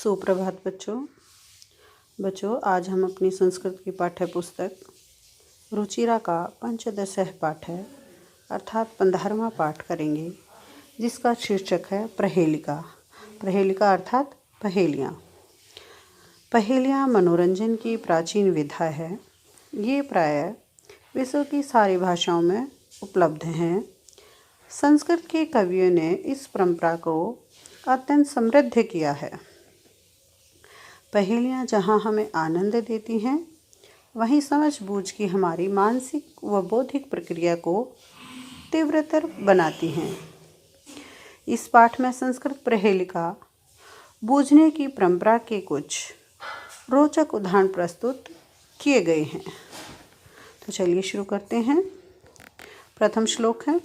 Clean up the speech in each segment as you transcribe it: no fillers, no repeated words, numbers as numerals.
सुप्रभात बच्चों आज हम अपनी संस्कृत की पाठ्य पुस्तक रुचिरा का पंचदशः पाठ है अर्थात 15वां पाठ करेंगे, जिसका शीर्षक है प्रहेलिका। प्रहेलिका अर्थात पहेलियाँ। पहेलियाँ मनोरंजन की प्राचीन विधा है। ये प्रायः विश्व की सारी भाषाओं में उपलब्ध हैं। संस्कृत के कवियों ने इस परंपरा को अत्यंत समृद्ध किया है। पहेलियाँ जहाँ हमें आनंद देती हैं, वहीं समझ-बूझ की हमारी मानसिक व बौद्धिक प्रक्रिया को तीव्रतर बनाती हैं। इस पाठ में संस्कृत प्रहेलिका बूझने की परंपरा के कुछ रोचक उदाहरण प्रस्तुत किए गए हैं। तो चलिए शुरू करते हैं। प्रथम श्लोक है,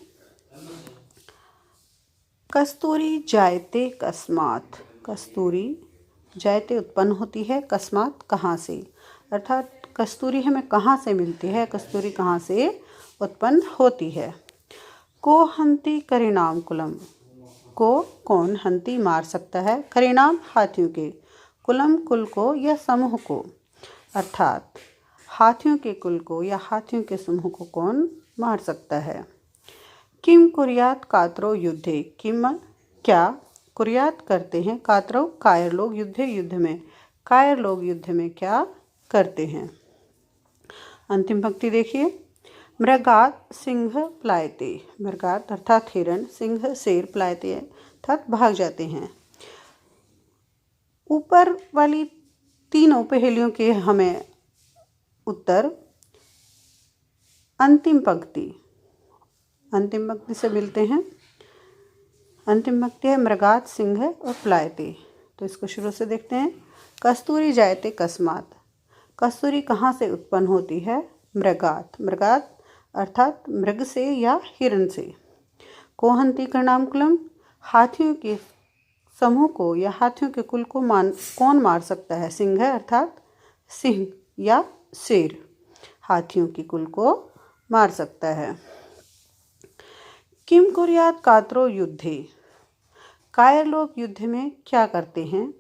कस्तूरी जायते कस्मात्। कस्तूरी जायते उत्पन्न होती है, कस्मात् कहाँ से, अर्थात कस्तूरी हमें कहाँ से मिलती है, कस्तूरी कहाँ से उत्पन्न होती है। को हंति करिणाम कुलम। को कौन, हंति मार सकता है, करिणाम हाथियों के, कुलम कुल को या समूह को, अर्थात हाथियों के कुल को या हाथियों के समूह को कौन मार सकता है। किम कुर्यात कातरो युद्धे। किम क्या, कुर्यात करते हैं, कातरो कायर लोग, युद्धे युद्ध में, कायर लोग युद्ध में क्या करते हैं। अंतिम पंक्ति देखिए, मृगात सिंह प्लायते। मृगात अर्थात हिरण, सिंह शेर, प्लायते अर्थात भाग जाते हैं। ऊपर वाली तीनों पहेलियों के हमें उत्तर अंतिम पंक्ति से मिलते हैं। अंतिम पंक्ति है मृगात सिंह और प्लायते। तो इसको शुरू से देखते हैं। कस्तूरी जायते कस्मात्। कस्तूरी कहाँ से उत्पन्न होती है, मृगात। मृगात अर्थात मृग से या हिरण से। कोहंती करनाम कुलम, हाथियों के समूह को या हाथियों के कुल को कौन मार सकता है। सिंह अर्थात सिंह या शेर हाथियों की कुल को मार सकता है। किम कुर्यात कातरो युद्धे। कायर लोग युद्ध में क्या करते हैं।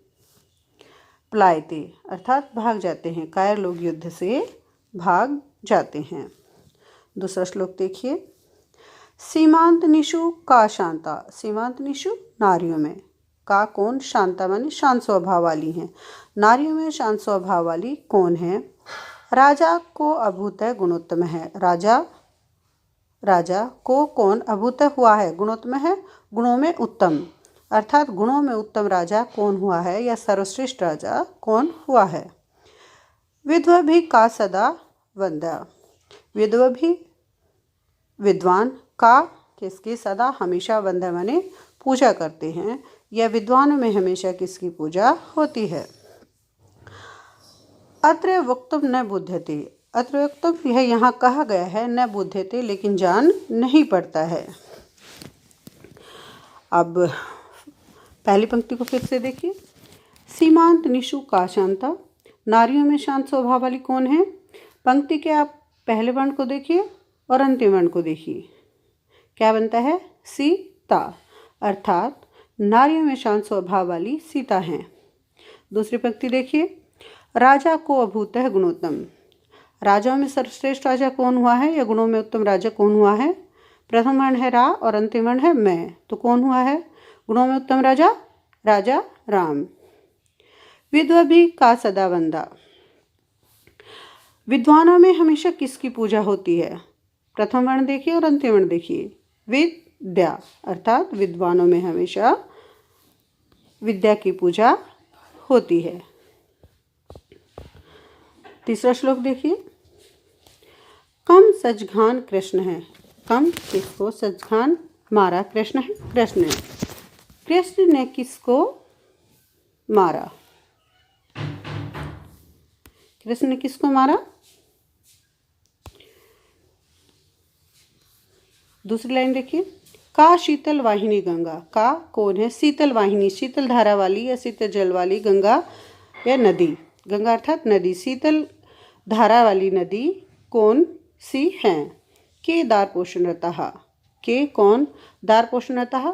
प्लायते अर्थात भाग जाते हैं, कायर लोग युद्ध से भाग जाते हैं। दूसरा श्लोक देखिए, सीमांत निशु का शांता। सीमांत निशु नारियों में, का कौन, शांता माने शांत स्वभाव वाली हैं। नारियों में शांत स्वभाव वाली कौन है। राजा को अभूत गुणोत्तम है। राजा को कौन अभूत हुआ है, गुणोत्तम है, गुणों में उत्तम, अर्थात गुणों में उत्तम राजा कौन हुआ है या सर्वश्रेष्ठ राजा कौन हुआ है। विद्व भी का सदा वंदा। विद्व भी विद्वान, का किसकी, सदा हमेशा, वंदा माने पूजा करते हैं, या विद्वानों में हमेशा किसकी पूजा होती है। अत्र वक्तुम न बुध्यते। अत्र वक्तुम यह यहाँ कहा गया है, न बुध्यते लेकिन जान नहीं पड़ता है। अब पहली पंक्ति को फिर से देखिए, सीमांत निशु का शांता। नारियों में शांत स्वभाव वाली कौन है। पंक्ति के आप पहले वर्ण को देखिए और अंतिम वर्ण को देखिए, क्या बनता है, सीता, अर्थात नारियों में शांत स्वभाव वाली सीता हैं। दूसरी पंक्ति देखिए, राजा को अभूत है गुणोत्तम। राजाओं में सर्वश्रेष्ठ राजा कौन हुआ है या गुणों में उत्तम राजा कौन हुआ है। प्रथम वर्ण है रा और अंतिम वर्ण है मैं, तो कौन हुआ है गुणों में उत्तम राजा, राजा राम। विद्व भी का सदा वंदा। विद्वानों में हमेशा किसकी पूजा होती है। प्रथम वर्ण देखिए और अंतिम वर्ण देखिए, विद्या, अर्थात विद्वानों में हमेशा विद्या की पूजा होती है। तीसरा श्लोक देखिए, कम सजघान कृष्ण है। कम किसको, सजघान मारा, कृष्ण है, कृष्ण ने। कृष्ण ने किसको मारा, कृष्ण ने किसको मारा। दूसरी लाइन देखिए, का शीतल वाहिनी गंगा। का कौन है, शीतल वाहिनी, शीतल धारा वाली या शीतल जल वाली गंगा या नदी। गंगा अर्थात नदी, शीतल धारा वाली नदी कौन सी है। के दार पोषणतः। के कौन, दार पोषणतः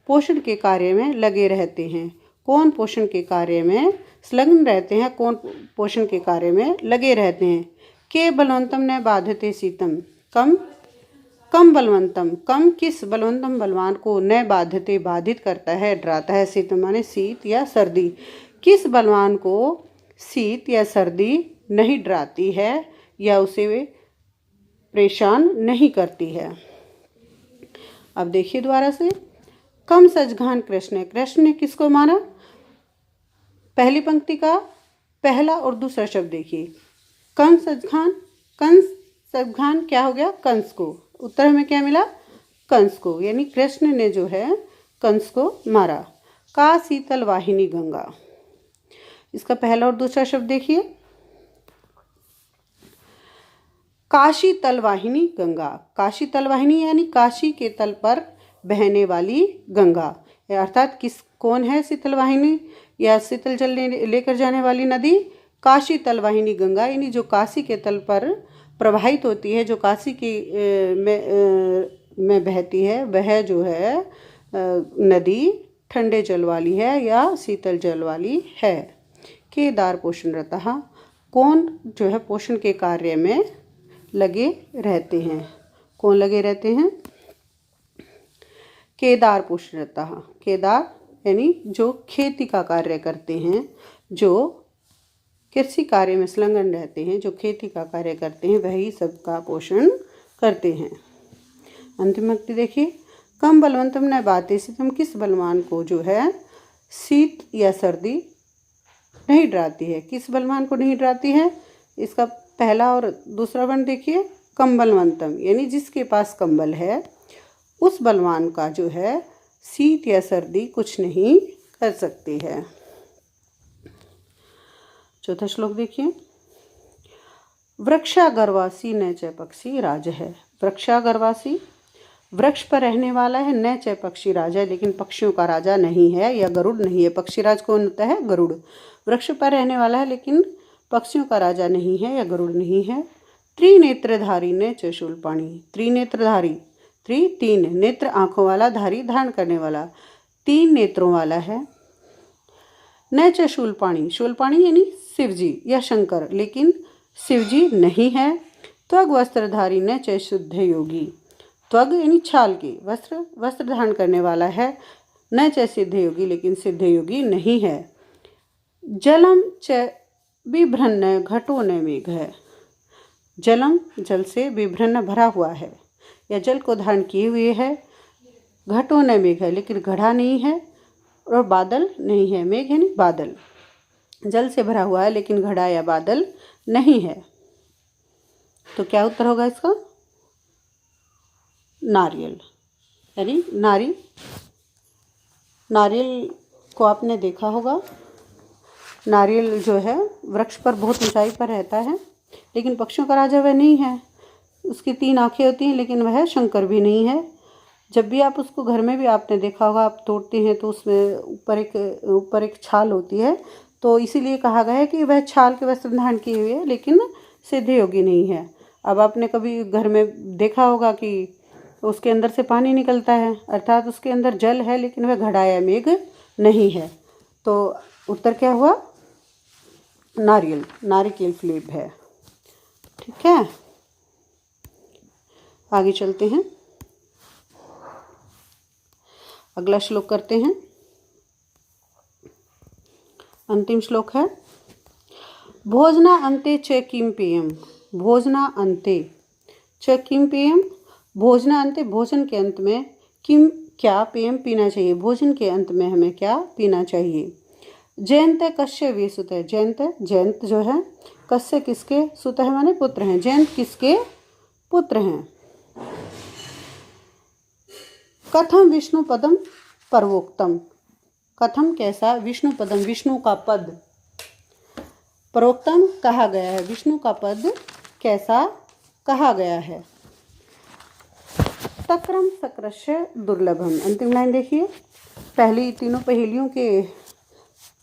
पोषण के कार्य में लगे रहते हैं। कौन पोषण के कार्य में संलग्न रहते हैं, कौन पोषण के कार्य में लगे रहते हैं। के बलवंतम न बाधते शीतम, कम कम बलवंतम, कम किस बलवंतम बलवान को न बाधते बाधित करता है, डराता है। शीतम माने शीत या सर्दी, किस बलवान को शीत या सर्दी नहीं डराती है या उसे परेशान नहीं करती है। अब देखिए दोबारा से, कम सजघान कृष्ण, कृष्ण ने किसको मारा। पहली पंक्ति का पहला और दूसरा शब्द देखिए, कंस सजघान, कंस सजघान क्या हो गया, कंस को। उत्तर हमें क्या मिला, कंस को, यानी कृष्ण ने जो है कंस को मारा। का शीतल वाहिनी गंगा, इसका पहला और दूसरा शब्द देखिए, काशी तलवाहिनी गंगा, काशी तलवाहिनी यानी काशी के तल पर बहने वाली गंगा, अर्थात किस कौन है शीतल वाहिनी या शीतल जल लेकर जाने वाली नदी, काशी तलवाहिनी गंगा, यानी जो काशी के तल पर प्रवाहित होती है, जो काशी की में बहती है, वह जो है नदी ठंडे जल वाली है या शीतल जल वाली है। केदार पोषण रतः, कौन जो है पोषण के कार्य में लगे रहते हैं, कौन लगे रहते हैं, केदार पोषण रतः, केदार यानी जो खेती का कार्य करते हैं, जो कृषि कार्य में संलग्न रहते हैं, जो खेती का कार्य करते हैं, वही सबका पोषण करते हैं। अंतिम पंक्ति देखिए, कम बलवंतम न बाधते शीतम, किस बलवान को जो है शीत या सर्दी नहीं डराती है, किस बलवान को नहीं डराती है। इसका पहला और दूसरा वर्ण देखिए, कम बलवंतम यानी जिसके पास कंबल है, उस बलवान का जो है शीत या सर्दी कुछ नहीं कर सकती है। चौथा श्लोक देखिए, वृक्षागरवासी न च पक्षी राज है, वृक्षागरवासी वृक्ष पर रहने वाला है, न च पक्षी राजा, लेकिन पक्षियों का राजा नहीं है या गरुड़ नहीं है। पक्षी राज कौन होता है, गरुड़। वृक्ष पर रहने वाला है लेकिन पक्षियों का राजा नहीं है या गरुड़ नहीं है। त्रिनेत्रधारी न च शूलपाणी, त्रिनेत्रधारी, तीन नेत्र आंखों वाला, धारी धारण करने वाला, 3 नेत्रों वाला है। न च शूलपाणी, शूलपाणी यानी शिवजी या शंकर, लेकिन शिवजी नहीं है। त्वग वस्त्रधारी न च शुद्ध योगी, त्वग यानी छाल के वस्त्र धारण करने वाला है, न च सिद्ध योगी, लेकिन सिद्ध योगी नहीं है। जलम च बिभ्रन्न घटो न मेघ है, जलम जल से बिभ्रन्न भरा हुआ है या जल को धारण किए हुए है। घटो न मेघ है, लेकिन घड़ा नहीं है और बादल नहीं है। मेघ यानी बादल, जल से भरा हुआ है लेकिन घड़ा या बादल नहीं है। तो क्या उत्तर होगा इसका, नारियल, यानी नारी। नारियल को आपने देखा होगा, नारियल जो है वृक्ष पर बहुत ऊंचाई पर रहता है, लेकिन पक्षियों का राजा वह नहीं है। उसकी 3 आंखें होती हैं लेकिन वह शंकर भी नहीं है। जब भी आप उसको घर में भी आपने देखा होगा, आप तोड़ते हैं तो उसमें ऊपर एक छाल होती है, तो इसीलिए कहा गया है कि वह छाल के वस्त्र धारण किए हुए है लेकिन सिद्ध योगी नहीं है। अब आपने कभी घर में देखा होगा कि उसके अंदर से पानी निकलता है, अर्थात उसके अंदर जल है लेकिन वह घड़ा या मेघ नहीं है। तो उत्तर क्या हुआ, नारियल, नारिकेल फलेब है। ठीक है, आगे चलते हैं, अगला श्लोक करते हैं। अंतिम श्लोक है, भोजना अन्ते च किम पेयम, भोजना अन्ते च किम पेयम, भोजना अन्ते भोजन के अंत में, किम क्या, पेयम पीना चाहिए, भोजन के अंत में हमें क्या पीना चाहिए। जयंत कश्य वे सुत है, जयंत, जयंत जो है कश्य किसके सुत है माने पुत्र हैं, जयंत किसके पुत्र हैं। कथम विष्णु पदम परवोक्तम, कथम कैसा, विष्णु पदम विष्णु का पद, परोक्तम कहा गया है, विष्णु का पद कैसा कहा गया है। तक्रम सक्रश्य दुर्लभम, अंतिम लाइन देखिए, पहली तीनों पहेलियों के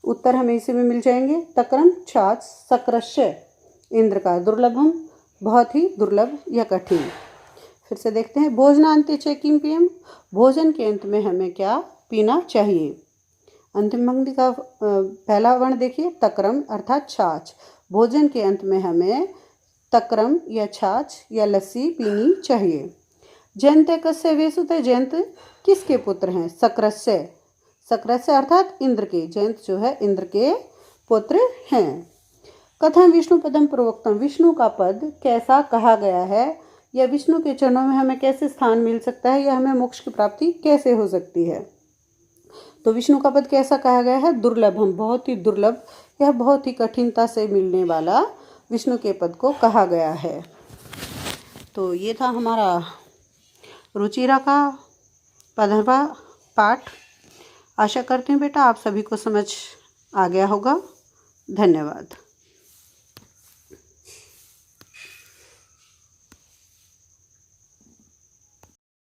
उत्तर हमें इसी में मिल जाएंगे। तक्रम छाछ, सक्रश्य इंद्र का, दुर्लभम बहुत ही दुर्लभ या कठिन। फिर से देखते हैं, भोजनांते च किम पेयम, भोजन के अंत में हमें क्या पीना चाहिए। अंतिम पंक्ति का पहला वर्ण देखिए, तक्रम अर्थात छाछ। भोजन के अंत में हमें तक्रम या छाछ या लस्सी पीनी चाहिए। जयंते कस्य वेसुते, जयंत किसके पुत्र हैं? शक्रस्य। शक्रस्य अर्थात इंद्र के। जयंत जो है इंद्र के पुत्र हैं। कथम विष्णु पदम प्रोक्तम, विष्णु का पद कैसा कहा गया है, या विष्णु के चरणों में हमें कैसे स्थान मिल सकता है, या हमें मोक्ष की प्राप्ति कैसे हो सकती है? तो विष्णु का पद कैसा कहा गया है? दुर्लभम, बहुत ही दुर्लभ, यह बहुत ही कठिनता से मिलने वाला विष्णु के पद को कहा गया है। तो ये था हमारा रुचिरा का 15वां पाठ। आशा करती हूँ बेटा आप सभी को समझ आ गया होगा। धन्यवाद।